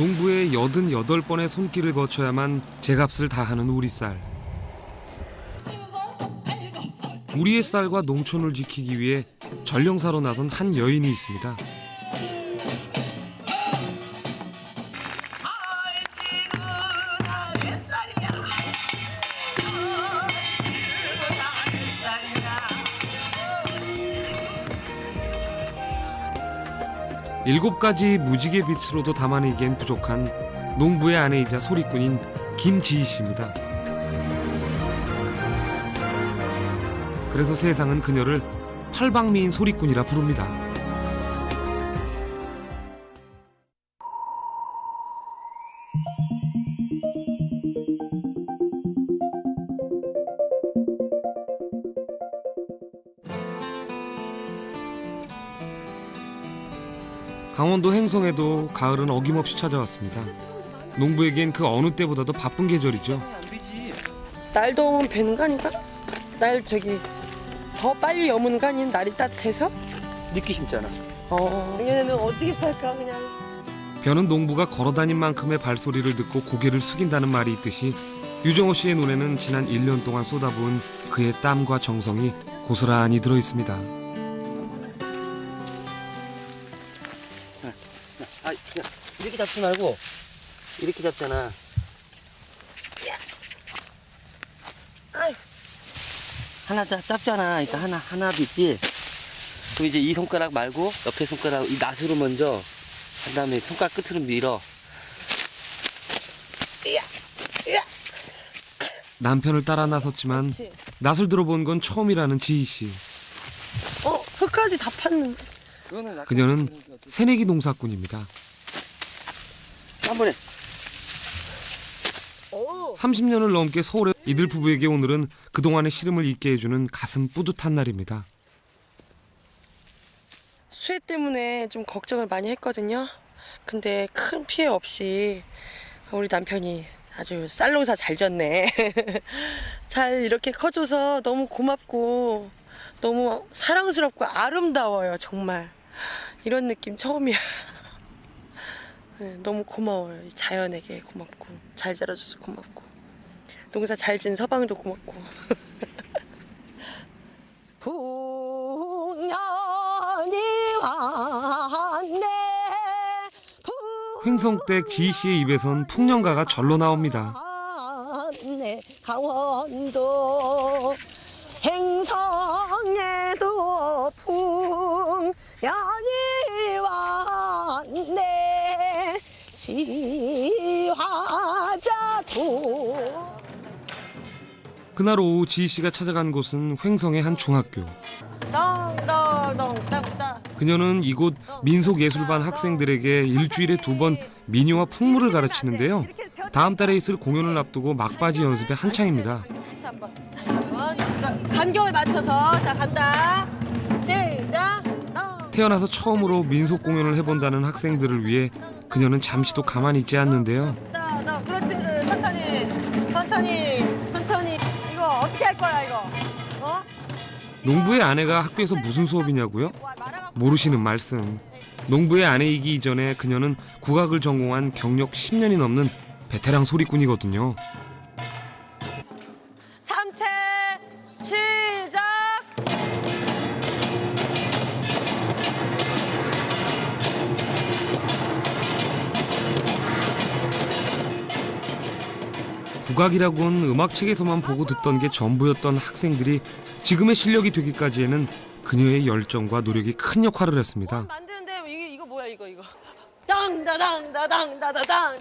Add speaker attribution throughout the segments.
Speaker 1: 농부의 88번의 손길을 거쳐야만 제값을 다하는 우리 쌀. 우리의 쌀과 농촌을 지키기 위해 전령사로 나선 한 여인이 있습니다. 일곱 가지 무지개 빛으로도 담아내기엔 부족한 농부의 아내이자 소리꾼인 김지희 씨입니다. 그래서 세상은 그녀를 팔방미인 소리꾼이라 부릅니다. 강원도 행성에도 가을은 어김없이 찾아왔습니다. 농부에겐 그 어느 때보다도 바쁜 계절이죠.
Speaker 2: 날 더우면 배는 거 아닌가? 날 더 빨리 여무는 거 아닌 날이 따뜻해서?
Speaker 3: 늦게 심잖아.
Speaker 2: 얘는 어떻게 팔까 그냥.
Speaker 1: 벼는 농부가 걸어다닌 만큼의 발소리를 듣고 고개를 숙인다는 말이 있듯이 유정호 씨의 눈에는 지난 1년 동안 쏟아부은 그의 땀과 정성이 고스란히 들어있습니다.
Speaker 3: 그냥 이렇게 잡지 말고 이렇게 잡잖아. 하나 잡잖아. 그러니까 하나 있지. 그럼 이제 이 손가락 말고 옆에 손가락 이 낫으로 먼저 한 다음에 손가락 끝으로 밀어.
Speaker 1: 남편을 따라 나섰지만
Speaker 2: 그렇지.
Speaker 1: 낯을 들어본 건 처음이라는 지희 씨.
Speaker 2: 흙까지 다 팠는데.
Speaker 1: 그녀는 새내기 농사꾼입니다.
Speaker 3: 한 번에.
Speaker 1: 30년을 넘게 서울에 이들 부부에게 오늘은 그동안의 시름을 잊게 해주는 가슴 뿌듯한 날입니다.
Speaker 2: 수해 때문에 좀 걱정을 많이 했거든요. 근데 큰 피해 없이 우리 남편이 아주 쌀농사 잘 졌네. 잘 이렇게 커줘서 너무 고맙고 너무 사랑스럽고 아름다워요. 정말 이런 느낌 처음이야. 네, 너무 고마워요. 자연에게 고맙고 잘 자라줘서 고맙고 농사 잘 진 서방도 고맙고. 풍년이 왔네.
Speaker 1: 횡성댁 지희 씨의 입에선 풍년가가 절로 나옵니다.
Speaker 2: 강원도 행성에도 풍년이 왔네. 지화자도.
Speaker 1: 그날 오후 지희 씨가 찾아간 곳은 횡성의 한 중학교. 그녀는 이곳 민속예술반 학생들에게 일주일에 2번 민요와 풍물을 가르치는데요. 다음 달에 있을 공연을 앞두고 막바지 연습에 한창입니다.
Speaker 2: 다시 한번. 간격을 맞춰서 자 간다. 시작.
Speaker 1: 태어나서 처음으로 민속 공연을 해본다는 학생들을 위해 그녀는 잠시도 가만히 있지 않는데요.
Speaker 2: 그렇지. 천천히. 이거 어떻게 할 거야 이거?
Speaker 1: 농부의 아내가 학교에서 무슨 수업이냐고요? 모르시는 말씀. 농부의 아내이기 이전에 그녀는 국악을 전공한 경력 10년이 넘는 베테랑 소리꾼이거든요.
Speaker 2: 삼체 시작.
Speaker 1: 국악이라고는 음악책에서만 보고 듣던 게 전부였던 학생들이 지금의 실력이 되기까지에는 그녀의 열정과 노력이 큰 역할을 했습니다.
Speaker 2: 만드는데 이거 뭐야 이거. 당다당다당다다당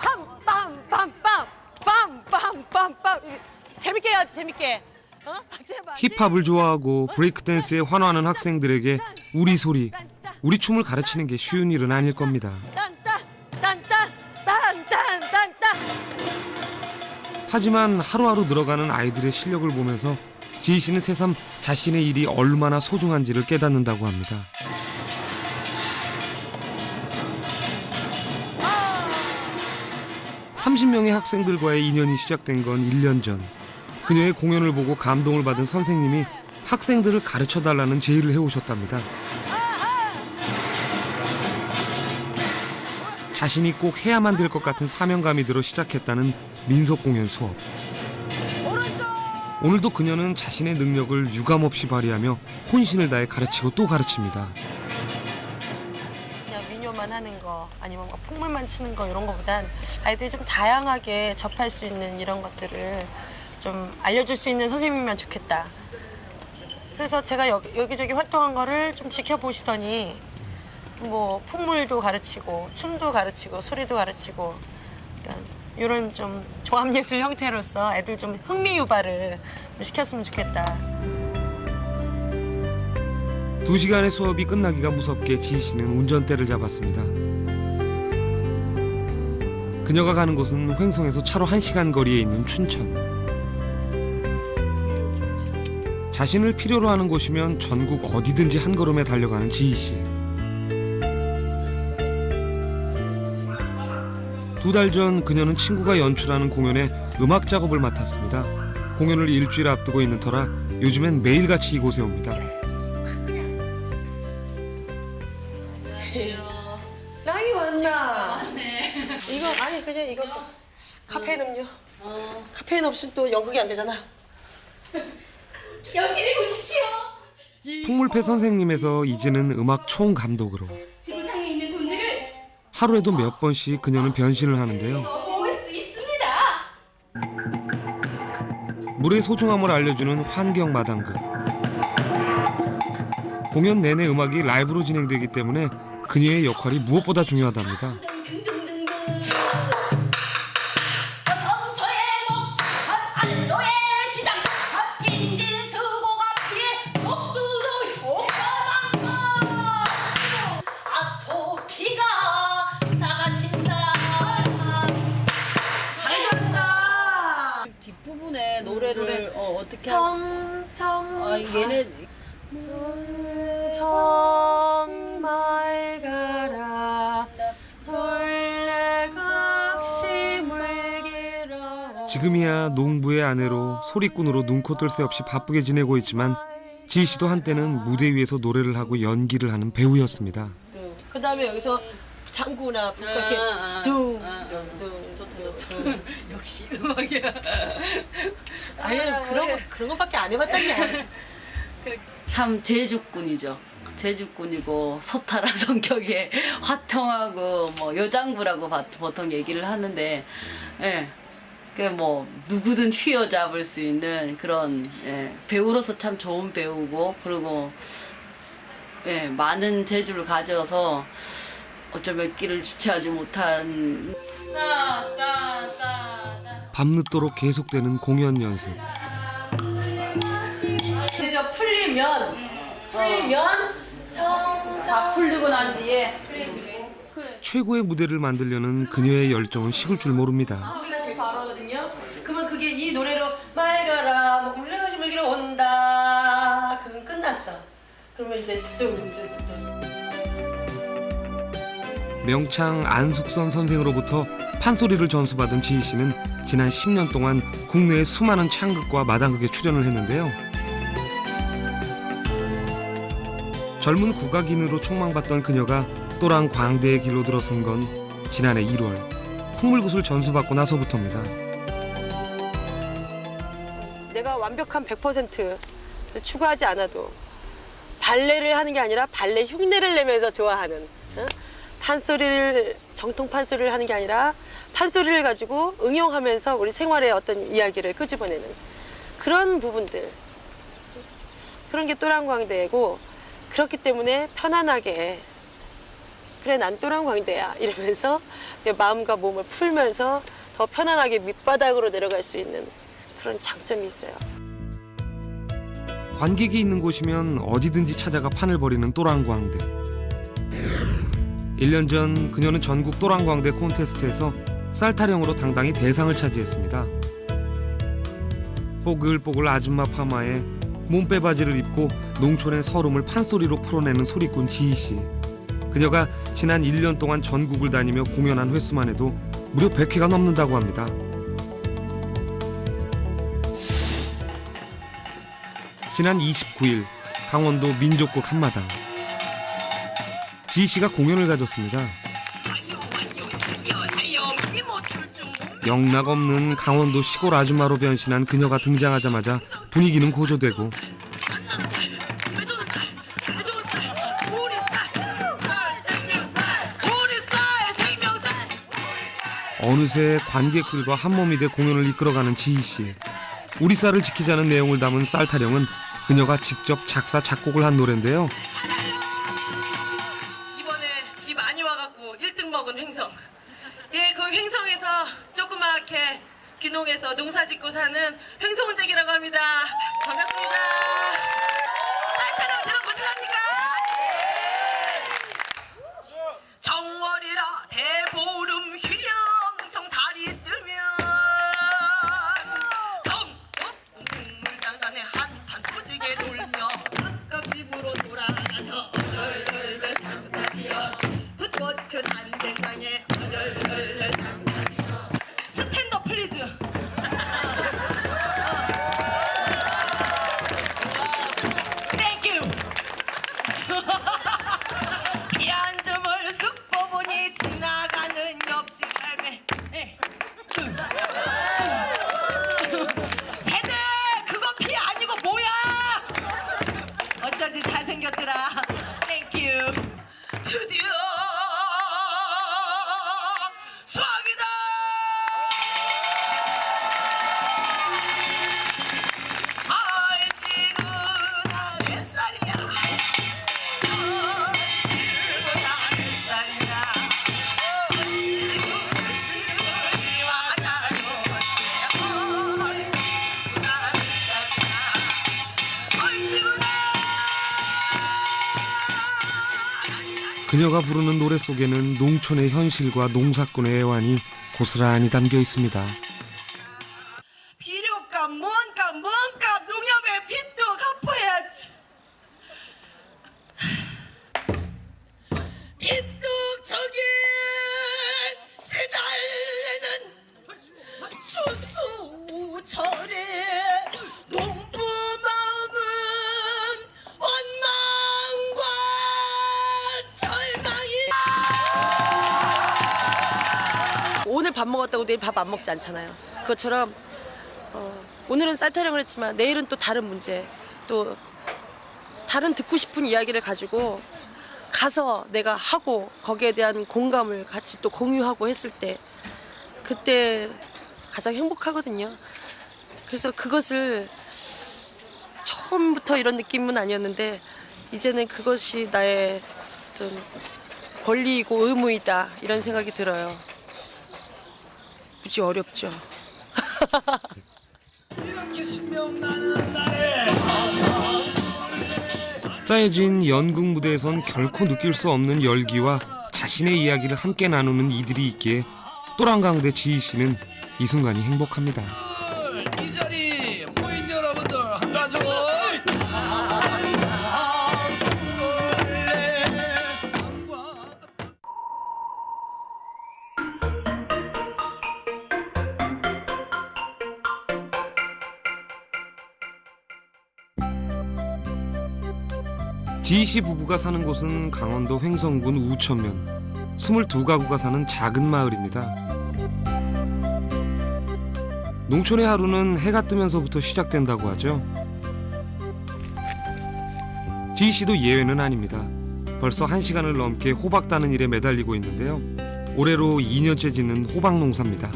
Speaker 2: 팜빰빰빰빰빰빰빰. 재밌게 해야지 재밌게. 같이 해봐.
Speaker 1: 힙합을 좋아하고 브레이크 댄스에 환호하는 학생들에게 우리 소리, 우리 춤을 가르치는 게 쉬운 일은 아닐 겁니다. 하지만 하루하루 늘어가는 아이들의 실력을 보면서 지희 씨는 새삼 자신의 일이 얼마나 소중한지를 깨닫는다고 합니다. 30명의 학생들과의 인연이 시작된 건 1년 전. 그녀의 공연을 보고 감동을 받은 선생님이 학생들을 가르쳐달라는 제의를 해오셨답니다. 자신이 꼭 해야만 될 것 같은 사명감이 들어 시작했다는 민속 공연 수업. 오늘도 그녀는 자신의 능력을 유감없이 발휘하며 혼신을 다해 가르치고 또 가르칩니다.
Speaker 2: 그냥 민요만 하는 거 아니면 막 풍물만 치는 거 이런 거보단 아이들이 좀 다양하게 접할 수 있는 이런 것들을 좀 알려줄 수 있는 선생님이면 좋겠다. 그래서 제가 여기저기 활동한 거를 좀 지켜보시더니 뭐 풍물도 가르치고 춤도 가르치고 소리도 가르치고 그러니까 이런 좀 종합예술 형태로서 애들 좀 흥미 유발을 좀 시켰으면 좋겠다.
Speaker 1: 2시간의 수업이 끝나기가 무섭게 지희 씨는 운전대를 잡았습니다. 그녀가 가는 곳은 횡성에서 차로 1시간 거리에 있는 춘천. 자신을 필요로 하는 곳이면 전국 어디든지 한 걸음에 달려가는 지희 씨. 2달 전 그녀는 친구가 연출하는 공연에 음악 작업을 맡았습니다. 공연을 일주일 앞두고 있는 터라 요즘엔 매일같이 이곳에 옵니다.
Speaker 2: 랑이 왔나? 네. 이거 아니 그냥 이거 카페인 음료. 카페인 없으면 또 연극이 안 되잖아.
Speaker 4: 여기를 보십시오.
Speaker 1: 풍물패 선생님에서 이제는 음악 총감독으로
Speaker 4: 지구상에 있는 돈들을
Speaker 1: 하루에도 몇 번씩 그녀는 변신을 하는데요.
Speaker 4: 모을 수 있습니다.
Speaker 1: 물의 소중함을 알려주는 환경 마당극. 공연 내내 음악이 라이브로 진행되기 때문에 그녀의 역할이 무엇보다 중요하답니다.
Speaker 4: 성초의 목차 안로의 지장 인진수고가 피해 녹두도 효과방파 아토피가 나가신다.
Speaker 2: 잘한다.
Speaker 5: 뒷부분에 노래를 어떻게 할 얘네
Speaker 2: 정말 가라 돌레각시물 길어라.
Speaker 1: 지금이야 농부의 아내로 소리꾼으로 눈코 뜰 새 없이 바쁘게 지내고 있지만 지희 씨도 한때는 무대 위에서 노래를 하고 연기를 하는 배우였습니다.
Speaker 2: 그 다음에 여기서 장구나 불과 이렇게 둥 좋다. 역시 음악이야. 아니 그런 것밖에 안 해봤잖냐.
Speaker 5: 참 제주꾼이죠. 제주꾼이고 소탈한 성격에 화통하고 뭐 여장부라고 보통 얘기를 하는데, 예, 그 뭐 누구든 휘어잡을 수 있는 그런 배우로서 참 좋은 배우고 그리고 많은 재주를 가져서 어쩌면 끼를 주체하지 못한
Speaker 1: 밤늦도록 계속되는 공연 연습.
Speaker 2: 내가 풀리면
Speaker 5: 다 풀리고 난 뒤에
Speaker 1: 최고의 무대를 만들려는 그녀의 열정은 식을 줄 모릅니다.
Speaker 2: 우리가 되게 바라거든요. 그러면 그게 이 노래로 맑아라 뭐 물레가시 물기로 온다. 그건 끝났어. 그러면 이제
Speaker 1: 명창 안숙선 선생으로부터 판소리를 전수받은 지희 씨는 지난 10년 동안 국내의 수많은 창극과 마당극에 출연을 했는데요. 젊은 국악인으로 촉망받던 그녀가 또랑 광대의 길로 들어선 건 지난해 1월 풍물굿을 전수받고 나서부터입니다.
Speaker 2: 내가 완벽한 100%를 추구하지 않아도 발레를 하는 게 아니라 발레 흉내를 내면서 좋아하는 판소리를 정통 판소리를 하는 게 아니라 판소리를 가지고 응용하면서 우리 생활의 어떤 이야기를 끄집어내는 그런 부분들 그런 게 또랑광대고 그렇기 때문에 편안하게 그래 난 또랑광대야 이러면서 마음과 몸을 풀면서 더 편안하게 밑바닥으로 내려갈 수 있는 그런 장점이 있어요.
Speaker 1: 관객이 있는 곳이면 어디든지 찾아가 판을 벌이는 또랑광대. 1년 전 그녀는 전국 또랑광대 콘테스트에서 쌀타령으로 당당히 대상을 차지했습니다. 뽀글뽀글 아줌마 파마에 몸빼바지를 입고 농촌의 서름을 판소리로 풀어내는 소리꾼 지희 씨. 그녀가 지난 1년 동안 전국을 다니며 공연한 횟수만 해도 무려 100회가 넘는다고 합니다. 지난 29일 강원도 민족곡 한마당. 지희 씨가 공연을 가졌습니다. 영락 없는 강원도 시골 아줌마로 변신한 그녀가 등장하자마자 분위기는 고조되고 어느새 관객들과 한몸이 돼 공연을 이끌어가는 지희씨. 우리 쌀을 지키자는 내용을 담은 쌀 타령은 그녀가 직접 작사 작곡을 한 노래인데요.
Speaker 2: 이번에 비 많이 와갖고 1등 먹은 횡성. 예, 그 횡성에서 조그맣게 귀농해서 농사짓고 사는 횡성운댁이라고 합니다. 반갑습니다. 쌀타령 들어보실랍니까? 정월이라 대보름 휘영 다리 뜨면 동물장단에 한판 터지게 돌며 한갑집으로 돌아가서 얼얼얼 상상이여 흩어져 단대강에 얼얼얼 상상이여 스탠더 플리즈. 땡큐. 피 한 줌을 쓱 뽑으니 지나가는 옆집 할매. 세대 그거 피 아니고 뭐야? 어쩐지 잘생겼더라. 땡큐. 드디어 수학이다. 얼씨구나 몇 살이야? 얼씨구나 몇 살이야? 얼씨구니 와다로 얼씨구나 몇 살이야? 얼씨구나.
Speaker 1: 그녀가 부르는 노래 속에는 농촌의 현실과 농사꾼의 애환이 고스란히 담겨 있습니다.
Speaker 2: 비료값, 뭔값, 농협의 빚도 갚아야지. 빚뚝적인 세달래는 추수철에 농부 마음은 원망과 절망이. 오늘 밥 먹었다고 내일 밥 안 먹지 않잖아요. 그것처럼 오늘은 쌀타령을 했지만 내일은 또 다른 문제, 또 다른 듣고 싶은 이야기를 가지고 가서 내가 하고 거기에 대한 공감을 같이 또 공유하고 했을 때 그때 가장 행복하거든요. 그래서 그것을 처음부터 이런 느낌은 아니었는데 이제는 그것이 나의 어떤 권리이고 의무이다 이런 생각이 들어요. 무지 어렵죠.
Speaker 1: 짜여진 연극 무대에선 결코 느낄 수 없는 열기와 자신의 이야기를 함께 나누는 이들이 있기에 또랑강대 지희씨는 이 순간이 행복합니다.
Speaker 6: 이 자리 모인 여러분들 한번 줘.
Speaker 1: 지희씨 부부가 사는 곳은 강원도 횡성군 우천면 22가구가 사는 작은 마을입니다. 농촌의 하루는 해가 뜨면서부터 시작된다고 하죠. 지희씨도 예외는 아닙니다. 벌써 1시간을 넘게 호박 따는 일에 매달리고 있는데요. 올해로 2년째 짓는 호박 농사입니다.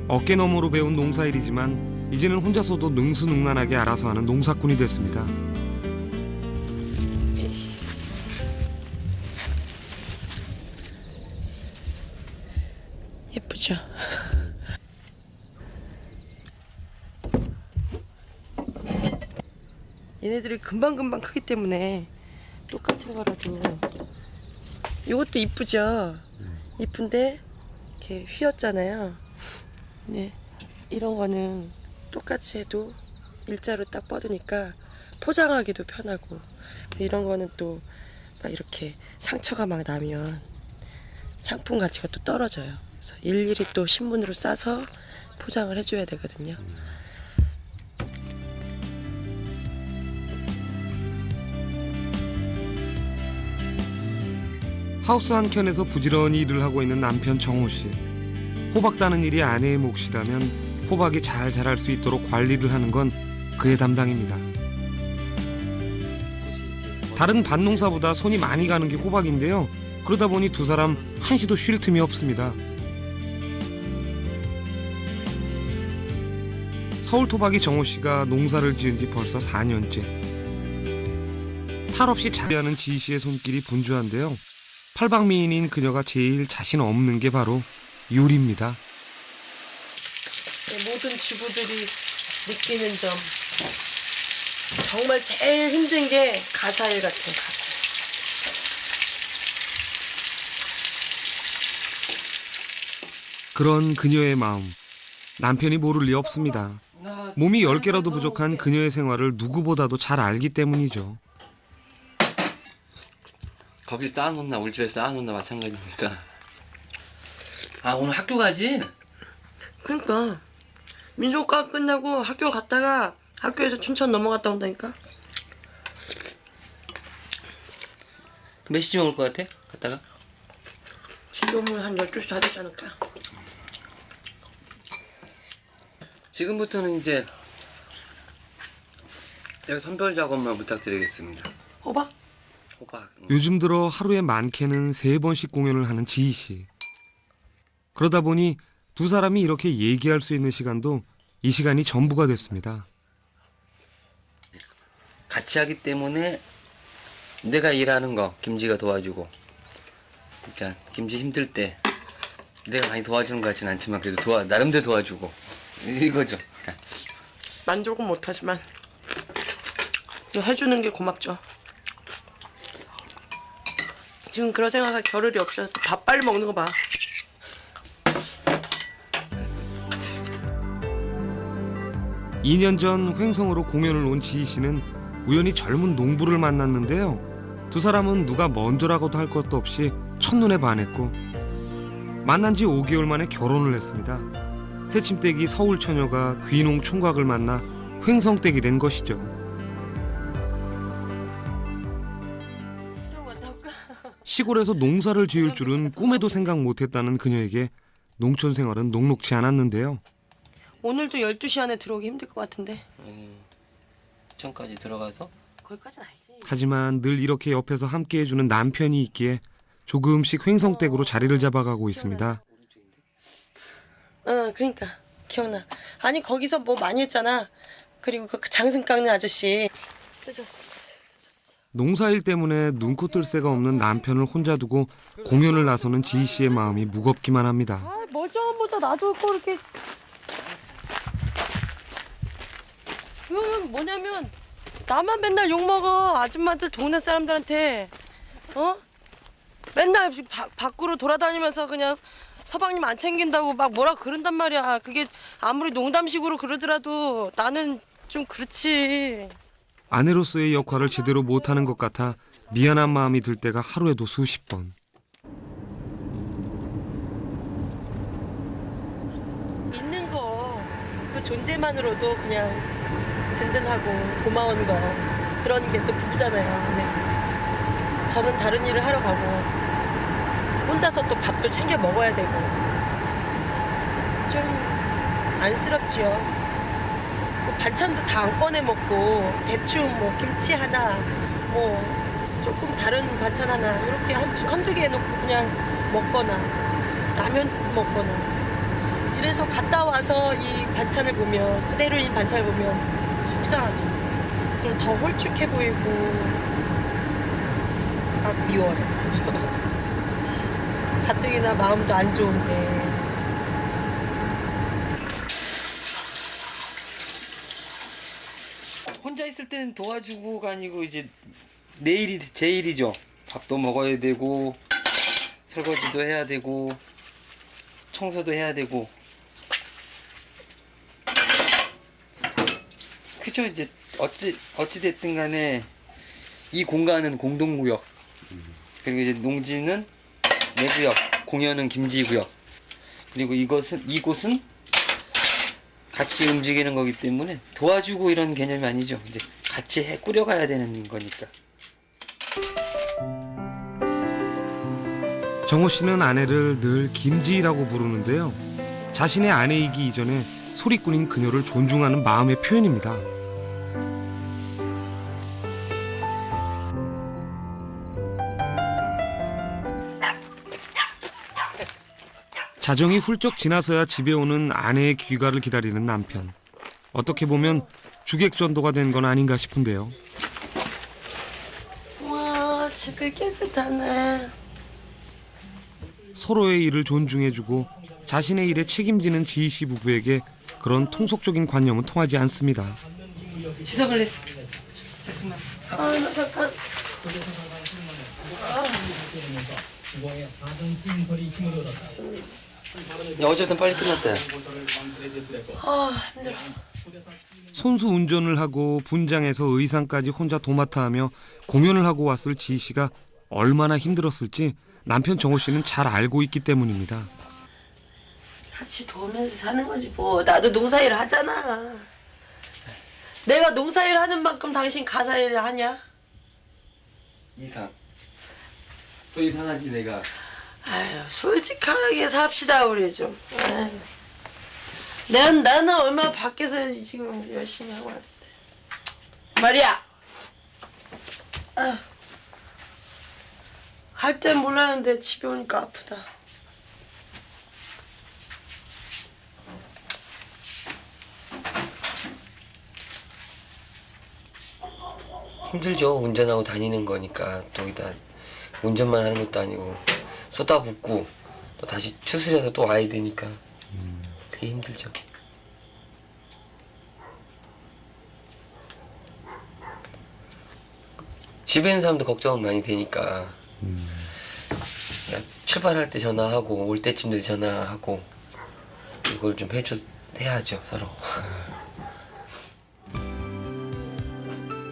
Speaker 1: 어깨너머로 배운 농사일이지만 이제는 혼자서도 능수능란하게 알아서 하는 농사꾼이 됐습니다.
Speaker 2: 예쁘죠? 얘네들이 금방금방 크기 때문에 똑같은 거라도 이것도 이쁘죠? 이쁜데 이렇게 휘었잖아요. 네, 이런 거는 똑같이 해도 일자로 딱 뻗으니까 포장하기도 편하고 이런 거는 또 막 이렇게 상처가 막 나면 상품 가치가 또 떨어져요. 그래서 일일이 또 신문으로 싸서 포장을 해줘야 되거든요.
Speaker 1: 하우스 한켠에서 부지런히 일을 하고 있는 남편 정호 씨. 호박 따는 일이 아내의 몫이라면 호박이 잘 자랄 수 있도록 관리를 하는 건 그의 담당입니다. 다른 밭농사보다 손이 많이 가는 게 호박인데요. 그러다 보니 두 사람 한시도 쉴 틈이 없습니다. 서울 토박이 정호 씨가 농사를 지은 지 벌써 4년째. 탈 없이 자리하는 지희 씨의 손길이 분주한데요. 팔방미인인 그녀가 제일 자신 없는 게 바로 요리입니다.
Speaker 2: 모든 주부들이 느끼는 점. 정말 제일 힘든 게 가사일 같은 가사.
Speaker 1: 그런 그녀의 마음, 남편이 모를 리 없습니다. 몸이 10개라도 부족한 그녀의 생활을 누구보다도 잘 알기 때문이죠.
Speaker 3: 거기 쌓아놓나 우리 집에 쌓아놓나 마찬가지니까. 아 오늘 학교 가지?
Speaker 2: 그러니까 민속과 끝나고 학교 갔다가 학교에서 춘천 넘어갔다 온다니까.
Speaker 3: 몇 시쯤 올 것 같아? 갔다가?
Speaker 2: 지금은 한 12시 다 되지 않을까.
Speaker 3: 지금부터는 이제 여기 선별 작업만 부탁드리겠습니다.
Speaker 2: 호박?
Speaker 3: 호박.
Speaker 1: 요즘 들어 하루에 많게는 3번씩 공연을 하는 지희 씨. 그러다 보니 두 사람이 이렇게 얘기할 수 있는 시간도 이 시간이 전부가 됐습니다.
Speaker 3: 같이 하기 때문에 내가 일하는 거 김지가 도와주고, 그러니까 김지 힘들 때 내가 많이 도와주는 것 같진 않지만 그래도 나름대로 도와주고 이거죠.
Speaker 2: 만족은 못하지만 해주는 게 고맙죠. 지금 그런 생각할 겨를이 없어. 밥 빨리 먹는 거 봐.
Speaker 1: 이 년 전 횡성으로 공연을 온 지희 씨는 우연히 젊은 농부를 만났는데요. 두 사람은 누가 먼저라고도 할 것도 없이 첫눈에 반했고 만난 지 5개월 만에 결혼을 했습니다. 새침대기 서울 처녀가 귀농 총각을 만나 횡성댁이 된 것이죠. 시골에서 농사를 지을 줄은 꿈에도 생각 못했다는 그녀에게 농촌 생활은 녹록지 않았는데요.
Speaker 2: 오늘도 12시 안에 들어오기 힘들 것 같은데.
Speaker 3: 전까지 들어가서
Speaker 2: 거기까지는 알지.
Speaker 1: 하지만 늘 이렇게 옆에서 함께해주는 남편이 있기에 조금씩 횡성댁으로 자리를 잡아가고 있습니다.
Speaker 2: 그러니까 기억나. 아니 거기서 뭐 많이 했잖아. 그리고 그 장승 깎는 아저씨. 늦었어.
Speaker 1: 농사일 때문에 눈코 뜰 새가 없는 남편을 혼자 두고 공연을 나서는 지희 씨의 마음이 무겁기만 합니다.
Speaker 2: 아, 모자 놔두고 이렇게. 이거는 뭐냐면 나만 맨날 욕먹어. 아줌마들 동네 사람들한테. 맨날 밖으로 돌아다니면서 그냥 서방님 안 챙긴다고 막 뭐라 그런단 말이야. 그게 아무리 농담식으로 그러더라도 나는 좀 그렇지.
Speaker 1: 아내로서의 역할을 제대로 못하는 것 같아 미안한 마음이 들 때가 하루에도 수십 번.
Speaker 2: 있는 거, 그 존재만으로도 그냥 든든하고 고마운 거, 그런 게 또 부부잖아요. 근데 저는 다른 일을 하러 가고 혼자서 또 밥도 챙겨 먹어야 되고 좀 안쓰럽지요. 반찬도 다 안 꺼내 먹고 대충 뭐 김치 하나, 뭐 조금 다른 반찬 하나 이렇게 한두 개 해놓고 그냥 먹거나 라면 먹거나 이래서 갔다 와서 이 반찬을 보면, 그대로인 반찬을 보면 속상하죠. 그럼 더 홀쭉해 보이고 막 미워요. 가뜩이나 마음도 안 좋은데.
Speaker 3: 혼자 있을 때는 도와주고가 아니고 이제 내일이 제 일이죠. 밥도 먹어야 되고 설거지도 해야 되고 청소도 해야 되고. 그죠. 이제 어찌 됐든 간에 이 공간은 공동구역, 그리고 이제 농지는 내 구역, 공연은 김지 구역, 그리고 이곳은 같이 움직이는 거기 때문에 도와주고 이런 개념이 아니죠. 이제 같이 꾸려가야 되는 거니까.
Speaker 1: 정호 씨는 아내를 늘 김지희라고 부르는데요. 자신의 아내이기 이전에 소리꾼인 그녀를 존중하는 마음의 표현입니다. 자정이 훌쩍 지나서야 집에 오는 아내의 귀가를 기다리는 남편. 어떻게 보면 주객전도가 된 건 아닌가 싶은데요.
Speaker 2: 와, 집이 깨끗하네.
Speaker 1: 서로의 일을 존중해주고 자신의 일에 책임지는 지희 씨 부부에게 그런 통속적인 관념은 통하지 않습니다.
Speaker 2: 씻어볼래? 아, 나 잠깐.
Speaker 3: 야, 어쨌든 빨리 끝났다.
Speaker 2: 아, 힘들어.
Speaker 1: 손수 운전을 하고 분장해서 의상까지 혼자 도맡아 하며 공연을 하고 왔을 지희 씨가 얼마나 힘들었을지 남편 정호 씨는 잘 알고 있기 때문입니다.
Speaker 2: 같이 도우면서 사는 거지 뭐. 나도 농사일 하잖아. 내가 농사일 하는 만큼 당신 가사일을 하냐?
Speaker 3: 이상. 또 이상하지 내가.
Speaker 2: 아유, 솔직하게 삽시다 우리 좀. 아유. 나는 얼마나 밖에서 지금 열심히 하고 왔는데 말이야. 할 땐 몰랐는데 집에 오니까 아프다.
Speaker 3: 힘들죠. 운전하고 다니는 거니까. 또 일단 운전만 하는 것도 아니고 쏟아붓고 또 다시 추스려서 또 와야 되니까 그게 힘들죠. 집에 있는 사람도 걱정은 많이 되니까 그러니까 출발할 때 전화하고 올 때쯤 되면 전화하고 이걸 좀 해야죠 서로.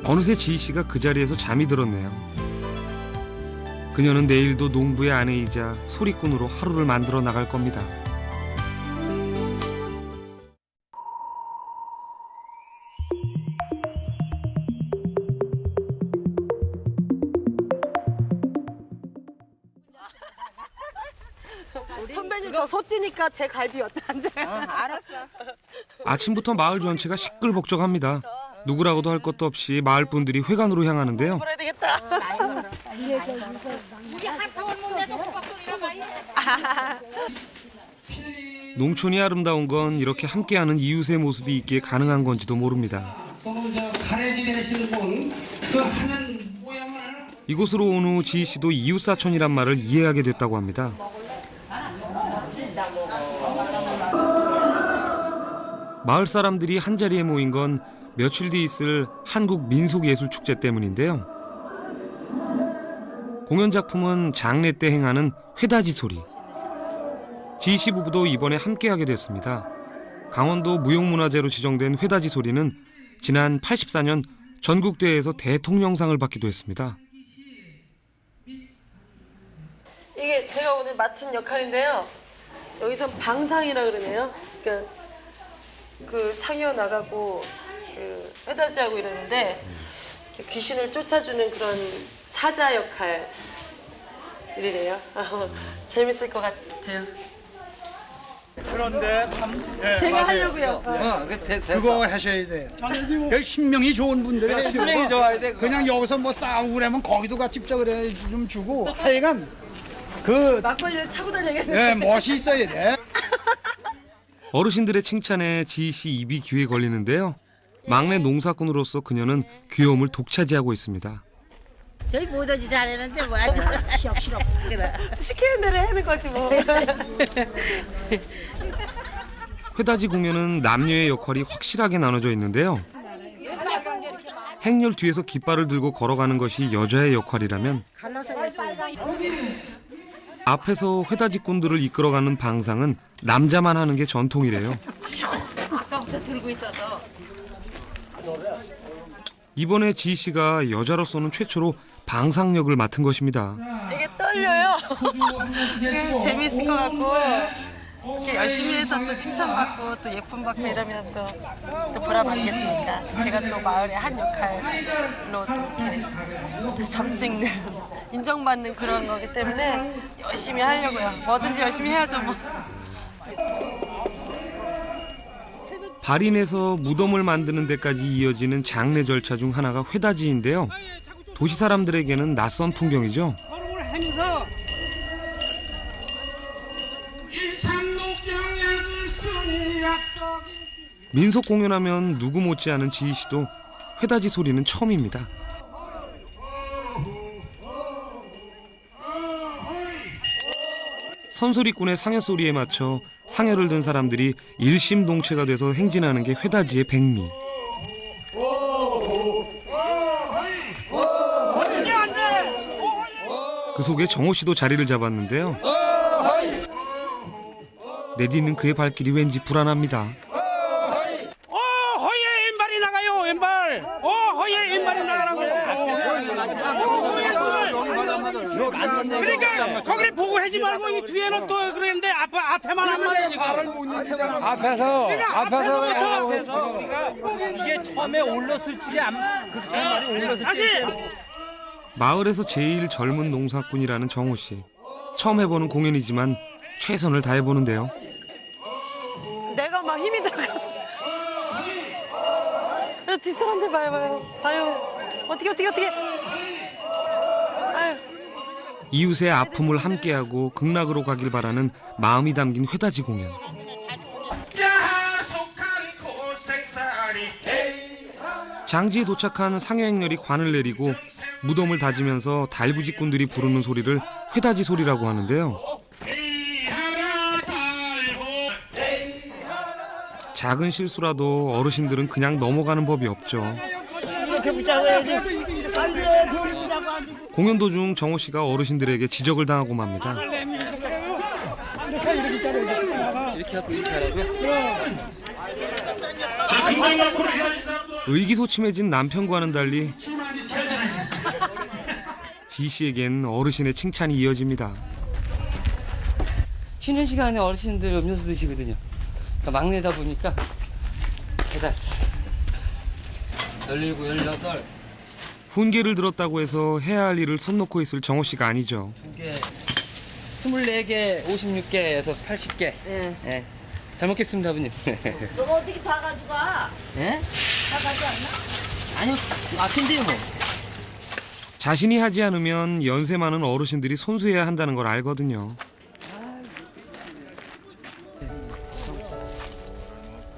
Speaker 1: 어느새 지희 씨가 그 자리에서 잠이 들었네요. 그녀는 내일도 농부의 아내이자 소리꾼으로 하루를 만들어 나갈 겁니다.
Speaker 2: 선배님 저 소띠니까 제 갈비 어떠한지. 알았어.
Speaker 1: 아침부터 마을 전체가 시끌벅적합니다. 누구라고도 할 것도 없이 마을 분들이 회관으로 향하는데요.
Speaker 2: 먹어야 되겠다.
Speaker 1: 농촌이 아름다운 건 이렇게 함께하는 이웃의 모습이 있기에 가능한 건지도 모릅니다. 이곳으로 온 후 지희 씨도 이웃사촌이란 말을 이해하게 됐다고 합니다. 마을 사람들이 한자리에 모인 건 며칠 뒤 있을 한국 민속예술축제 때문인데요. 공연 작품은 장례 때 행하는 회다지 소리. 지희 씨 부부도 이번에 함께하게 됐습니다. 강원도 무형문화재로 지정된 회다지 소리는 지난 84년 전국대회에서 대통령상을 받기도 했습니다.
Speaker 2: 이게 제가 오늘 맡은 역할인데요. 여기선 방상이라 그러네요. 그러니까 그 상여 나가고 그 회다지하고 이러는데 이렇게 귀신을 쫓아주는 그런 사자 역할이래요. 재밌을 것 같아요.
Speaker 7: 그런데 참
Speaker 2: 제가
Speaker 7: 맞아요.
Speaker 2: 하려고요.
Speaker 7: 그거 하셔야 돼요. 여기 신명이 좋은 분들이 신명이 좋아야 돼. 그냥 여기서 뭐 싸우고 그러면 거기도 같이 그래 좀 주고 하여간 그
Speaker 2: 막걸리를 차고 다녀야겠네.
Speaker 7: 멋이 있어야 돼.
Speaker 1: 어르신들의 칭찬에 지희 씨 입이 귀에 걸리는데요. 막내 농사꾼으로서 그녀는 귀여움을 독차지하고 있습니다.
Speaker 8: 저희 뭐든지 잘하는데 뭐 아주 싫어. 그래.
Speaker 2: 시키는 대로 하는 거지 뭐.
Speaker 1: 회다지 공연은 남녀의 역할이 확실하게 나눠져 있는데요. 행렬 뒤에서 깃발을 들고 걸어가는 것이 여자의 역할이라면 앞에서 회다지꾼들을 이끌어가는 방상은 남자만 하는 게 전통이래요.
Speaker 5: 아까부터 들고 있어서.
Speaker 1: 이번에 지희 씨가 여자로서는 최초로 방상 역을 맡은 것입니다.
Speaker 2: 되게 떨려요. 재밌을 것 같고 이렇게 열심히 해서 또 칭찬받고 또 예쁨 받고 이러면 또 보람 아니겠습니까? 제가 또 마을의 한 역할로 또 이렇게 점 찍는 인정받는 그런 거기 때문에 열심히 하려고요. 뭐든지 열심히 해야죠 뭐.
Speaker 1: 발인해서 무덤을 만드는 데까지 이어지는 장례 절차 중 하나가 회다지인데요. 도시 사람들에게는 낯선 풍경이죠. 민속 공연하면 누구 못지않은 지희 씨도 회다지 소리는 처음입니다. 선소리꾼의 상여 소리에 맞춰 상여를 든 사람들이 일심동체가 돼서 행진하는 게 회다지의 백미. 그 속에 정호 씨도 자리를 잡았는데요. 내딛는 그의 발길이 왠지 불안합니다.
Speaker 9: 허예 왼발이 나가요. 왼발. 허예 왼발이 나가라고. 그러니까 거기를 보고 하지 말고 이 뒤에는 또 그랬는데 앞에만 하면 지금.
Speaker 3: 앞에서
Speaker 9: 이게 처음에 올랐을 줄이 다시.
Speaker 1: 마을에서 제일 젊은 농사꾼이라는 정호 씨. 처음 해보는 공연이지만 최선을 다해보는데요.
Speaker 2: 내가 막 힘이 들어가서 뒷사람들 봐요. 아유 어떻게 아유.
Speaker 1: 이웃의 아픔을 함께하고 극락으로 가길 바라는 마음이 담긴 회다지 공연. 장지에 도착한 상여행렬이 관을 내리고 무덤을 다지면서 달구지꾼들이 부르는 소리를 회다지 소리라고 하는데요. 작은 실수라도 어르신들은 그냥 넘어가는 법이 없죠. 공연 도중 정호 씨가 어르신들에게 지적을 당하고 맙니다.
Speaker 3: 이렇게 하고 이렇게 하라고요?
Speaker 1: 의기소침해진 남편과는 달리 지 씨에겐 어르신의 칭찬이 이어집니다.
Speaker 3: 쉬는 시간에 어르신들 음료수 드시거든요. 그러니까 막내다 보니까 배달 17, 18
Speaker 1: 훈계를 들었다고 해서 해야 할 일을 손 놓고 있을 정호 씨가 아니죠.
Speaker 3: 24개, 56개에서 80개. 예. 잘 먹겠습니다, 아버님.
Speaker 8: 너 어떻게 다 가져가?
Speaker 3: 예?
Speaker 8: 다 가져왔나?
Speaker 3: 아니요, 앞인데요, 뭐.
Speaker 1: 자신이 하지 않으면 연세 많은 어르신들이 손수해야 한다는 걸 알거든요.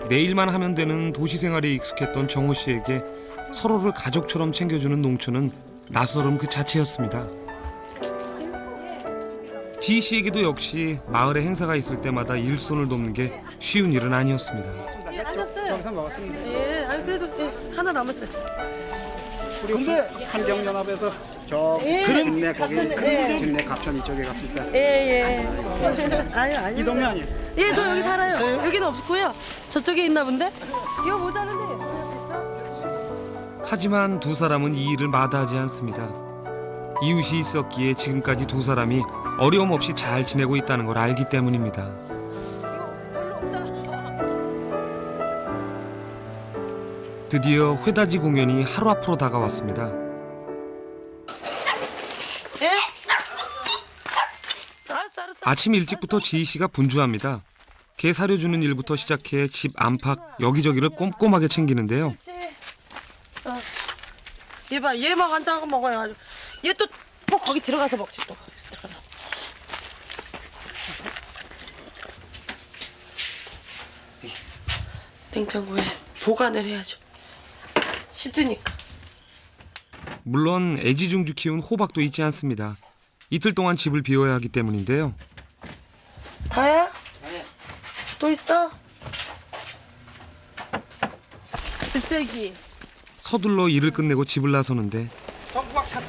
Speaker 1: 내일만 하면 되는 도시 생활에 익숙했던 정호 씨에게 서로를 가족처럼 챙겨주는 농촌은 낯설음 그 자체였습니다. 지희 씨에게도 역시 마을에 행사가 있을 때마다 일손을 돕는 게 쉬운 일은 아니었습니다.
Speaker 2: 먹었습니다. 예, 아니 그래도 하나 남았어요.
Speaker 7: 우리 환경연합에서 저 진내 거기 진내 갑천 이쪽에 갔을 때.
Speaker 2: 예. 아니.
Speaker 7: 이 동네 아니에요?
Speaker 2: 예, 저 여기 살아요. 여기는 없고요. 저쪽에 있나 본데? 이거 모자는데.
Speaker 1: 하지만 두 사람은 이 일을 마다하지 않습니다. 이웃이 있었기에 지금까지 두 사람이 어려움 없이 잘 지내고 있다는 걸 알기 때문입니다. 드디어 회다지 공연이 하루 앞으로 다가왔습니다.
Speaker 2: 예? 알았어.
Speaker 1: 아침 일찍부터 지희 씨가 분주합니다. 개 사려주는 일부터 시작해 집 안팎 여기저기를 꼼꼼하게 챙기는데요.
Speaker 2: 얘 봐, 얘 막 앉아서 먹어요. 얘 또 거기 들어가서 먹지 또. 들어가서. 냉장고에 보관을 해야죠. 시드니까.
Speaker 1: 물론 애지중지 키운 호박도 잊지 않습니다. 이틀 동안 집을 비워야 하기 때문인데요.
Speaker 2: 다야? 또 있어? 집세기.
Speaker 1: 서둘러 일을 끝내고 집을 나서는데
Speaker 9: 전구박 찼어.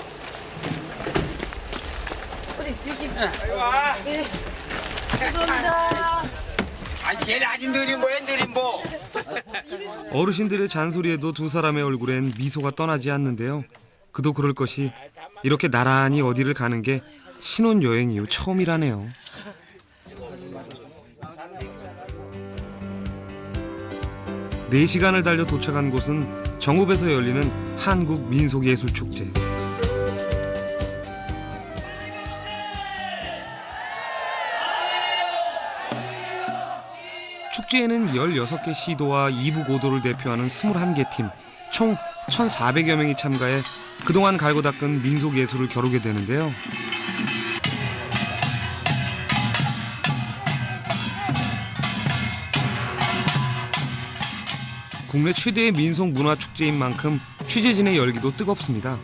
Speaker 2: 어디 여기. 네. 죄송합니다.
Speaker 9: 쟤는 아직 느린 뭐야, 느린 뭐.
Speaker 1: 어르신들의 잔소리에도 두 사람의 얼굴엔 미소가 떠나지 않는데요. 그도 그럴 것이 이렇게 나란히 어디를 가는 게 신혼여행 이후 처음이라네요. 4시간을 달려 도착한 곳은 정읍에서 열리는 한국민속예술축제. 축제에는 16개 시도와 이부 고도를 대표하는 21개 팀, 총 1,400여 명이 참가해 그동안 갈고 닦은 민속예술을 겨루게 되는데요. 국내 최대의 민속 문화 축제인 만큼 취재진의 열기도 뜨겁습니다.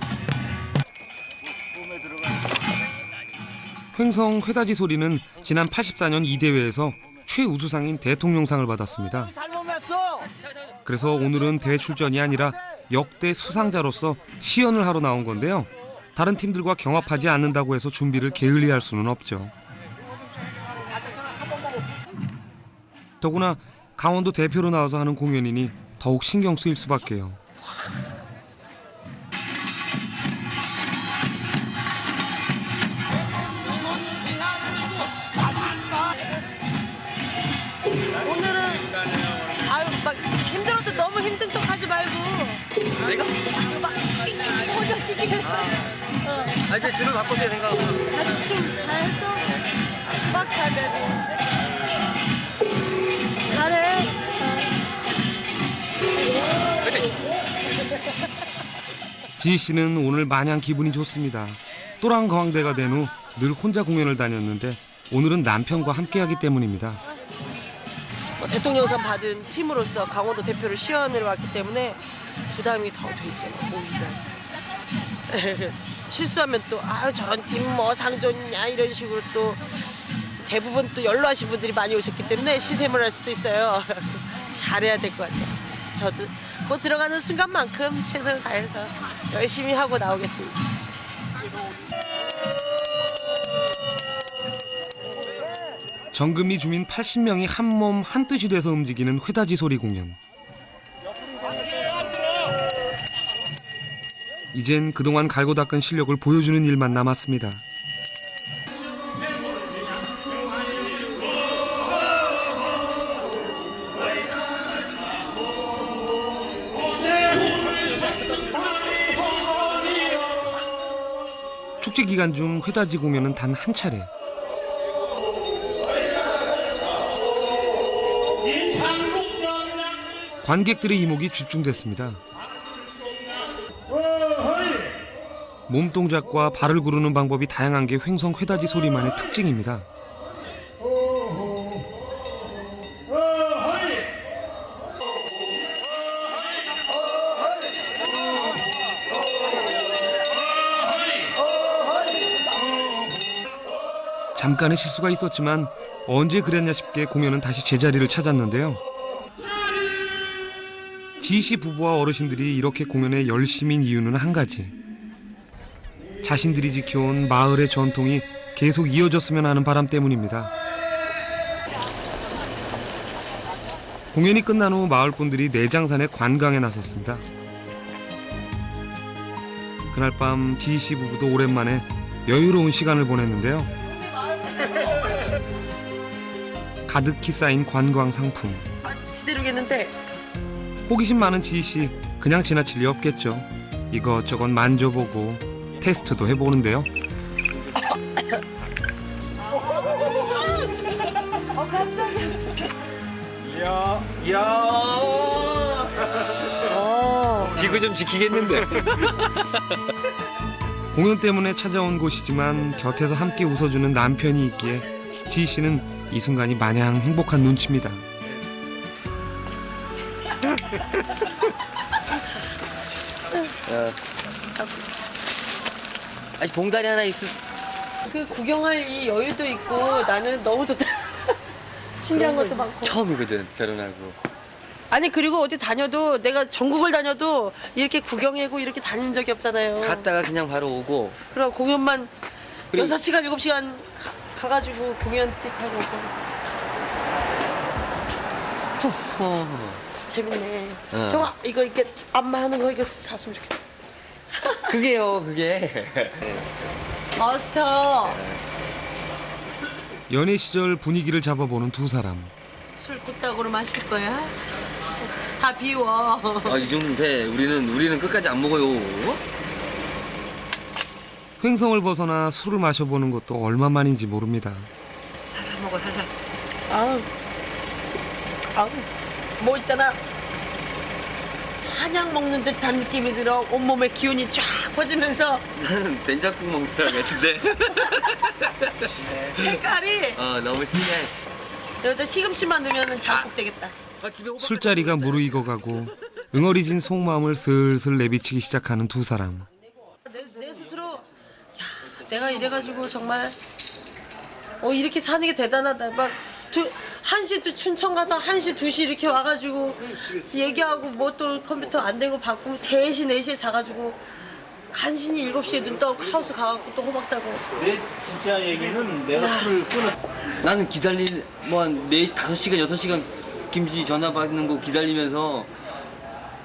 Speaker 1: 횡성 회다지 소리는 지난 84년 이 대회에서 최우수상인 대통령상을 받았습니다. 그래서 오늘은 대회 출전이 아니라 역대 수상자로서 시연을 하러 나온 건데요. 다른 팀들과 경합하지 않는다고 해서 준비를 게을리할 수는 없죠. 더구나 강원도 대표로 나와서 하는 공연이니 더욱 신경 쓰일 수밖에요.
Speaker 2: 오늘은 아유 막 힘들어도 너무 힘든 척 하지 말고
Speaker 3: 내가?
Speaker 2: 막 끼끼 혼자 끼끼
Speaker 3: 아 이제 줄을 바꿔줘야 생각하고.
Speaker 2: 아주 춤 잘했어 막 잘되고 잘해
Speaker 1: 지희 씨는 오늘 마냥 기분이 좋습니다. 또랑거왕대가 된 후 늘 혼자 공연을 다녔는데 오늘은 남편과 함께하기 때문입니다.
Speaker 2: 대통령상 받은 팀으로서 강원도 대표를 시연을 왔기 때문에 부담이 더 되죠 오히려. 실수하면 또 아유 저런 팀 뭐 상 줬냐 이런 식으로 또 대부분 또 연로하신 분들이 많이 오셨기 때문에 시샘을 할 수도 있어요. 잘해야 될 것 같아요. 저도 곧 들어가는 순간만큼 최선을 다해서 열심히 하고 나오겠습니다.
Speaker 1: 정금리 주민 80명이 한 몸 한뜻이 돼서 움직이는 회다지 소리 공연. 이젠 그동안 갈고 닦은 실력을 보여주는 일만 남았습니다. 축제 기간 중 회다지 공연은 단 한 차례. 관객들의 이목이 집중됐습니다. 몸동작과 발을 구르는 방법이 다양한 게 횡성 회다지 소리만의 특징입니다. 잠깐의 실수가 있었지만 언제 그랬냐 싶게 공연은 다시 제자리를 찾았는데요. 지희 씨 부부와 어르신들이 이렇게 공연에 열심인 이유는 한 가지. 자신들이 지켜온 마을의 전통이 계속 이어졌으면 하는 바람 때문입니다. 공연이 끝난 후 마을 분들이 내장산에 관광에 나섰습니다. 그날 밤 지희 씨 부부도 오랜만에 여유로운 시간을 보냈는데요. 가득히 쌓인 관광 상품.
Speaker 2: 지대로겠는데
Speaker 1: 호기심 많은 지희 씨 그냥 지나칠 리 없겠죠. 이것저것 만져보고 테스트도 해보는데요.
Speaker 3: 디그 좀 지키겠는데.
Speaker 1: 공연 때문에 찾아온 곳이지만 곁에서 함께 웃어주는 남편이 있기에 지희 씨는 이 순간이 마냥 행복한 눈치입니다.
Speaker 3: 아직 봉다리 하나 있어.
Speaker 2: 그 구경할 이 여유도 있고 나는 너무 좋다. 신기한 것도 많고.
Speaker 3: 처음이거든 결혼하고.
Speaker 2: 아니 그리고 어디 다녀도 내가 전국을 다녀도 이렇게 구경하고 이렇게 다닌 적이 없잖아요.
Speaker 3: 갔다가 그냥 바로 오고.
Speaker 2: 그럼 공연만
Speaker 3: 그리고-
Speaker 2: 6시간 7시간 가가지고 공연 띡 하고 오고. 재밌네. 저거 이거 이렇게 안마하는 거 이거 샀으면 좋겠다.
Speaker 3: 그게요 그게.
Speaker 5: 어서.
Speaker 1: 연애 시절 분위기를 잡아보는 두 사람.
Speaker 5: 술 굿따구로 마실 거야?
Speaker 2: 다 비워.
Speaker 3: 아, 이 정도면 돼. 우리는 끝까지 안 먹어요.
Speaker 1: 횡성을 벗어나 술을 마셔보는 것도 얼마만인지 모릅니다.
Speaker 2: 살살 먹어, 살살. 아우, 뭐 있잖아. 한약 먹는 듯한 느낌이 들어. 온몸에 기운이 쫙 퍼지면서.
Speaker 3: 나는 된장국 먹는 사람 같은데.
Speaker 2: 색깔이.
Speaker 3: 너무 진해.
Speaker 2: 여기다 시금치만 넣으면 장국 되겠다.
Speaker 1: 술자리가 무르익어가고 응어리진 속마음을 슬슬 내비치기 시작하는 두 사람.
Speaker 2: 내 스스로 야, 내가 이래가지고 정말 이렇게 사는 게 대단하다. 막 1시 춘천 가서 1시 2시 이렇게 와가지고 얘기하고 뭐 또 컴퓨터 안 되고 바꾸면 3시 4시에 자가지고 간신히 7시에 눈 떠고 하우스 가갖고 또 호박 따고.
Speaker 9: 내 진짜 얘기는 내가 술을 끊어.
Speaker 3: 나는 한 4시, 5시간, 6시간 김치 전화 받는 거 기다리면서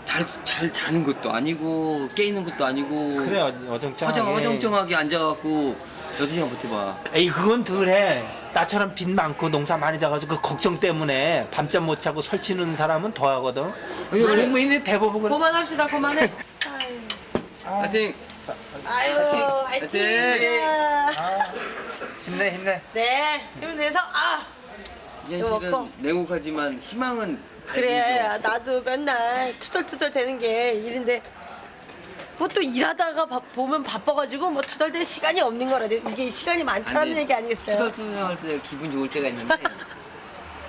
Speaker 3: 잘 자는 것도 아니고 깨있는 것도 아니고
Speaker 9: 그래 어정쩡하게.
Speaker 3: 어정쩡하게 앉아갖고 6시간 버텨봐.
Speaker 9: 에이 그건 덜해. 나처럼 빚 많고 농사 많이 져가지고 그 걱정 때문에 밤잠 못 자고 설치는 사람은 더 하거든. 국민이 대부분 그래.
Speaker 2: 그만합시다. 그만해.
Speaker 3: 하여튼
Speaker 2: 화이팅.
Speaker 9: 힘내.
Speaker 2: 네, 힘내서
Speaker 3: 현실은 냉혹하지만 희망은
Speaker 2: 그래. 나도 맨날 투덜투덜 되는 게 일인데 뭐 또 일하다가 보면 바빠가지고 뭐 투덜댈 시간이 없는 거라. 이게 시간이 많다는 얘기 아니겠어요?
Speaker 3: 투덜투덜 할 때 기분 좋을 때가 있는데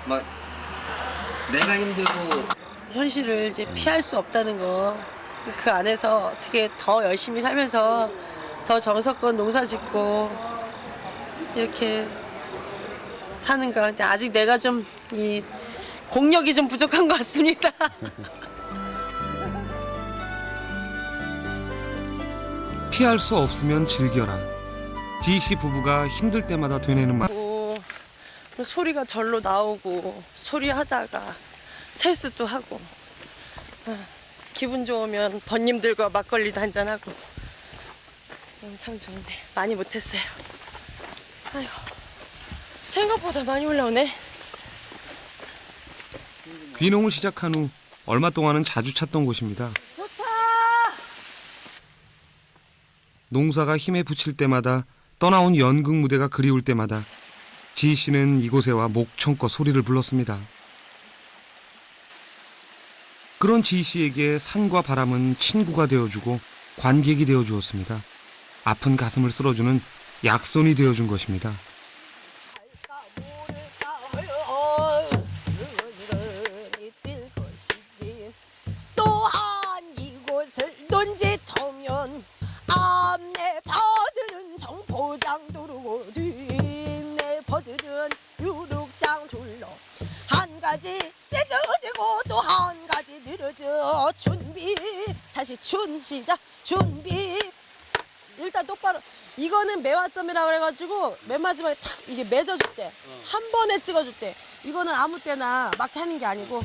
Speaker 3: 막 내가 힘들고
Speaker 2: 현실을 이제 피할 수 없다는 거. 그 안에서 어떻게 더 열심히 살면서 더 정성껏 농사 짓고 이렇게 사는가. 근데 아직 내가 좀 이 공력이 좀 부족한 것 같습니다.
Speaker 1: 피할 수 없으면 즐겨라. 지희씨 부부가 힘들 때마다 되뇌는 말.
Speaker 2: 소리가 절로 나오고 소리하다가 세수도 하고 기분 좋으면 번님들과 막걸리도 한잔하고 참 좋은데 많이 못했어요. 아이고 생각보다 많이 올라오네.
Speaker 1: 귀농을 시작한 후 얼마 동안은 자주 찾던 곳입니다.
Speaker 2: 좋다.
Speaker 1: 농사가 힘에 부칠 때마다 떠나온 연극 무대가 그리울 때마다 지희 씨는 이곳에 와 목청껏 소리를 불렀습니다. 그런 지희 씨에게 산과 바람은 친구가 되어주고 관객이 되어주었습니다. 아픈 가슴을 쓸어주는 약손이 되어준 것입니다.
Speaker 8: 또한 이곳을 논짓하면 앞내 버들은 정포장 두르고 뒷내 버들은 유륙장 둘러 한 가지 찢어지고 또 한 가지 늘어져 준비 다시 시작 준비. 일단 똑바로 이거는 매화점이라고 그래가지고 맨 마지막에 탁 이게 맺어줄 때 한 번에 찍어줄 때 이거는 아무 때나 막 하는 게 아니고.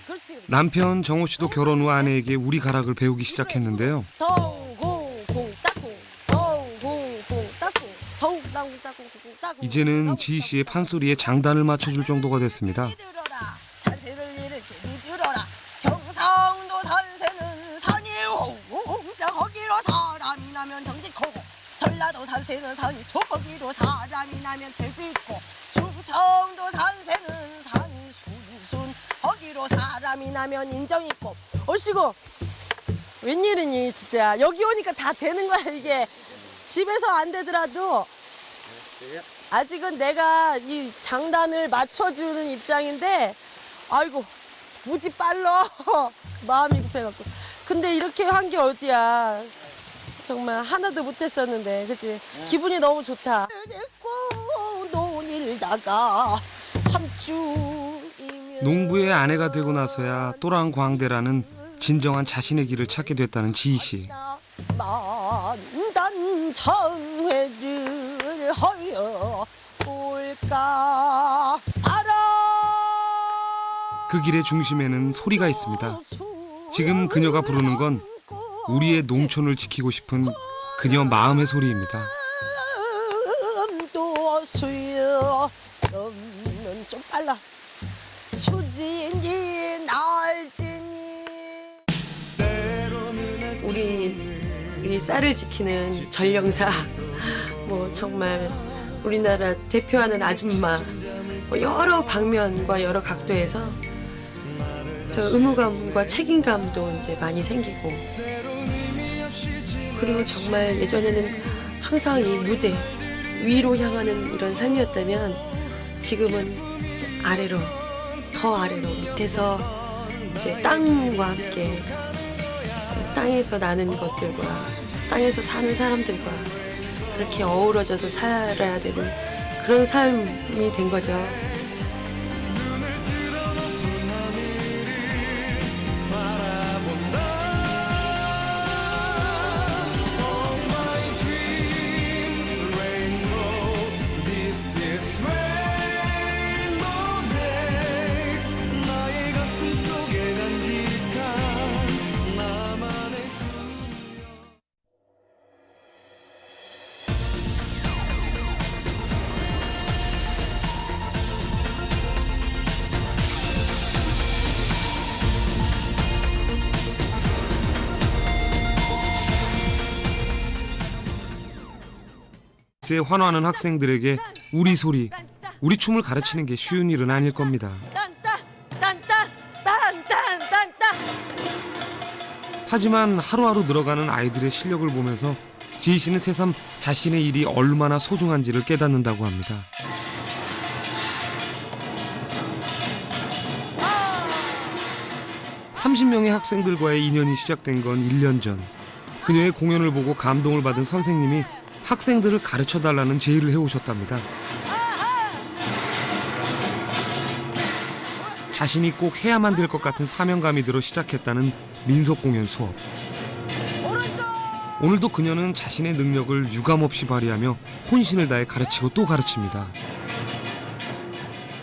Speaker 8: 그렇지.
Speaker 1: 남편 정호 씨도 결혼 후 아내에게 우리 가락을 배우기 시작했는데요.
Speaker 8: 덩공공 따공 덩공공 따공 덩땅 따공 따공.
Speaker 1: 이제는 지희 씨의 판소리에 장단을 맞춰줄 정도가 됐습니다.
Speaker 8: 들어라 산세를 이렇게 들어라 경상도 산세는 산이 홍자 거기로 사람이 나면 정직하고 전라도 산세는 산이 거기로 사람이 나면 재주 있고 충청도 산세는 산이 순순 거기로 사람이 나면 인정 있고. 얼씨구 웬일이니 진짜. 여기 오니까 다 되는 거야 이게. 집에서 안 되더라도 아직은 내가 이 장단을 맞춰주는 입장인데 아이고 무지 빨라. 마음이 급해갖고. 근데 이렇게 한 게 어디야. 정말 하나도 못했었는데 그치? 기분이 너무 좋다. 논일다가 함주이면
Speaker 1: 농부의 아내가 되고 나서야 또랑광대라는 진정한 자신의 길을 찾게 됐다는 지희 씨.
Speaker 8: 만단 청회를 하여 올까 바라.
Speaker 1: 그 길의 중심에는 소리가 있습니다. 지금 그녀가 부르는 건 우리의 농촌을 지키고 싶은 그녀 마음의 소리입니다.
Speaker 8: 또 수여 너는 좀 빨라. 수진이
Speaker 2: 우리 쌀을 지키는 전령사, 뭐 정말 우리나라 대표하는 아줌마, 뭐 여러 방면과 여러 각도에서 그래서 의무감과 책임감도 이제 많이 생기고, 그리고 정말 예전에는 항상 이 무대 위로 향하는 이런 삶이었다면 지금은 이제 아래로, 더 아래로, 밑에서 이제 땅과 함께 땅에서 나는 것들과 땅에서 사는 사람들과 그렇게 어우러져서 살아야 되는 그런 삶이 된 거죠.
Speaker 1: 에 환호하는 학생들에게 우리 소리, 우리 춤을 가르치는 게 쉬운 일은 아닐 겁니다. 하지만 하루하루 늘어가는 아이들의 실력을 보면서 지희 씨는 새삼 자신의 일이 얼마나 소중한지를 깨닫는다고 합니다. (30명의) 학생들과의 인연이 시작된 건 1년 전. 그녀의 공연을 보고 감동을 받은 선생님이 학생들을 가르쳐달라는 제의를 해오셨답니다. 자신이 꼭 해야만 될 것 같은 사명감이 들어 시작했다는 민속공연 수업. 오늘도 그녀는 자신의 능력을 유감없이 발휘하며 혼신을 다해 가르치고 또 가르칩니다.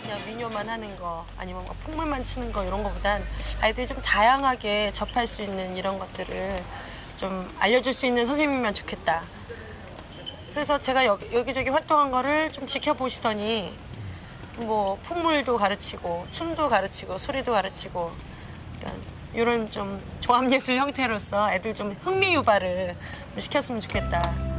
Speaker 2: 그냥 민요만 하는 거 아니면 뭐 풍물만 치는 거 이런 거보단 아이들이 좀 다양하게 접할 수 있는 이런 것들을 좀 알려줄 수 있는 선생님이면 좋겠다. 그래서 제가 여기저기 활동한 거를 좀 지켜보시더니 뭐 풍물도 가르치고 춤도 가르치고 소리도 가르치고, 그러니까 이런 좀 종합예술 형태로서 애들 좀 흥미 유발을 좀 시켰으면 좋겠다.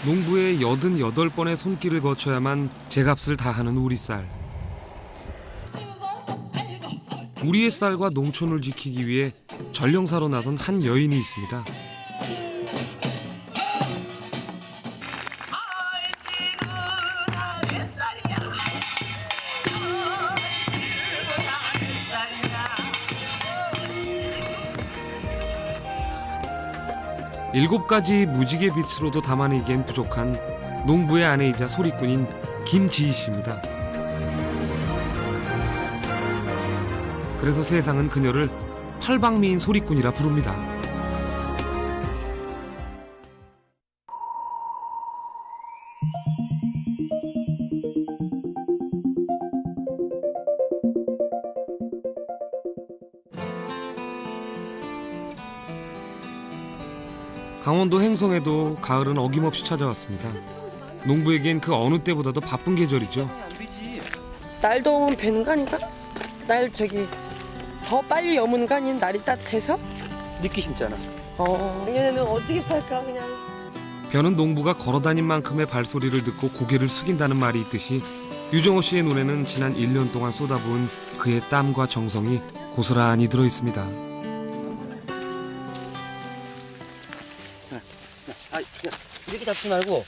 Speaker 1: 농부의 88번의 손길을 거쳐야만 제값을 다하는 우리 쌀. 우리의 쌀과 농촌을 지키기 위해 전령사로 나선 한 여인이 있습니다. 일곱 가지 무지개 빛으로도 담아내기엔 부족한 농부의 아내이자 소리꾼인 김지희 씨입니다. 그래서 세상은 그녀를 팔방미인 소리꾼이라 부릅니다. 강원도 행성에도 가을은 어김없이 찾아왔습니다. 농부에겐 그 어느 때보다도 바쁜 계절이죠.
Speaker 2: 날 더우면 배는 거 아닌가? 날 더 빨리 여무는 거 아닌 날이 따뜻해서?
Speaker 3: 늦게 심잖아.
Speaker 2: 내년에는 어떻게 팔까 그냥.
Speaker 1: 벼는 농부가 걸어다닌 만큼의 발소리를 듣고 고개를 숙인다는 말이 있듯이 유정호 씨의 눈에는 지난 1년 동안 쏟아부은 그의 땀과 정성이 고스란히 들어있습니다.
Speaker 3: 이렇게 잡지 말고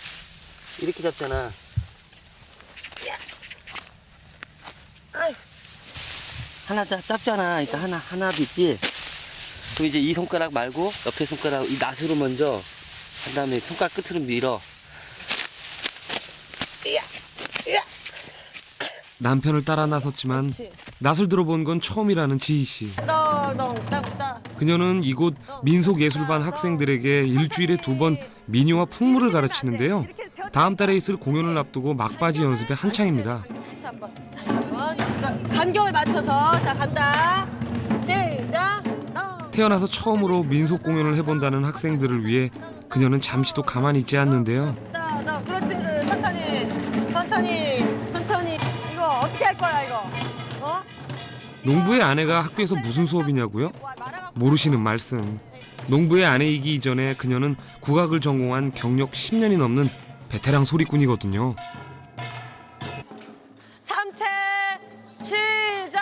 Speaker 3: 이렇게 잡잖아. 하나 잡잖아. 일단 하나도 있지. 그럼 이제 이 손가락 말고 옆에 손가락 이 낫으로 먼저 한 다음에 손가락 끝으로 밀어.
Speaker 1: 남편을 따라 나섰지만
Speaker 2: 그렇지.
Speaker 1: 낯을 들어본 건 처음이라는 지희 씨.
Speaker 2: 따.
Speaker 1: 그녀는 이곳 민속예술반 학생들에게 일주일에 2번 민요와 풍물을 가르치는데요. 다음 달에 있을 공연을 앞두고 막바지 연습에 한창입니다.
Speaker 2: 다시 한번. 간격을 맞춰서 자 간다. 시작.
Speaker 1: 태어나서 처음으로 민속 공연을 해본다는 학생들을 위해 그녀는 잠시도 가만히 있지 않는데요.
Speaker 2: 그렇지. 천천히. 이거 어떻게 할 거야 이거? 어?
Speaker 1: 농부의 아내가 학교에서 무슨 수업이냐고요? 모르시는 말씀. 농부의 아내이기 이전에 그녀는 국악을 전공한 경력 10년이 넘는 베테랑 소리꾼이거든요.
Speaker 2: 삼체 시작.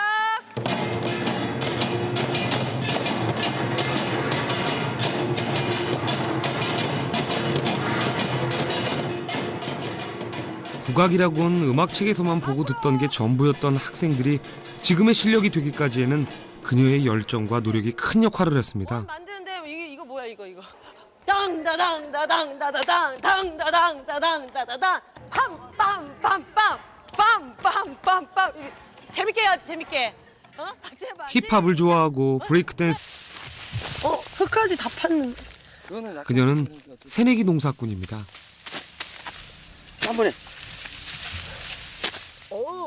Speaker 1: 국악이라곤 음악책에서만 보고 듣던 게 전부였던 학생들이 지금의 실력이 되기까지에는 그녀의 열정과 노력이 큰 역할을 했습니다.
Speaker 2: 만드는데 이거 뭐야 이거. 땅다당다당다다당 빰빰빰빰빰빰빰빰 재밌게 해야지 재밌게. 닥쳐봐야지.
Speaker 1: 힙합을 좋아하고 브레이크 댄스.
Speaker 2: 흙까지 다 팠는데.
Speaker 1: 그녀는 새내기 농사꾼입니다.
Speaker 3: 한 번에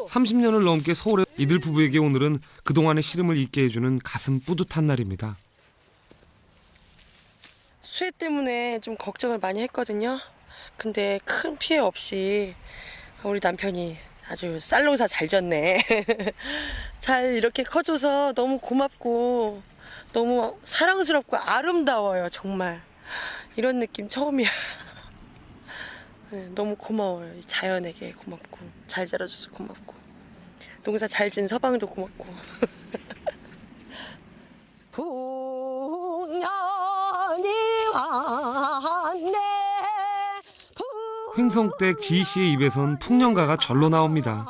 Speaker 1: 30년을 넘게 서울에 이들 부부에게 오늘은 그동안의 시름을 잊게 해주는 가슴 뿌듯한 날입니다.
Speaker 2: 수해 때문에 좀 걱정을 많이 했거든요. 근데 큰 피해 없이 우리 남편이 아주 쌀농사 잘 졌네. 잘 이렇게 커줘서 너무 고맙고 너무 사랑스럽고 아름다워요. 정말 이런 느낌 처음이야. 네, 너무 고마워요. 이 자연에게 고맙고 잘 자라줘서 고맙고 농사 잘 진 서방도 고맙고. 풍년이 왔네.
Speaker 1: 횡성댁 지희 씨의 입에선 풍년가가 절로 나옵니다.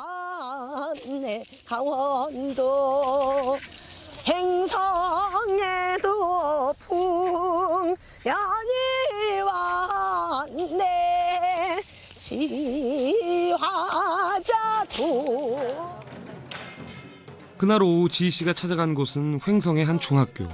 Speaker 2: 강원도 행성에도 풍년이 왔네. 지화자도.
Speaker 1: 그날 오후 지희 씨가 찾아간 곳은 횡성의 한 중학교.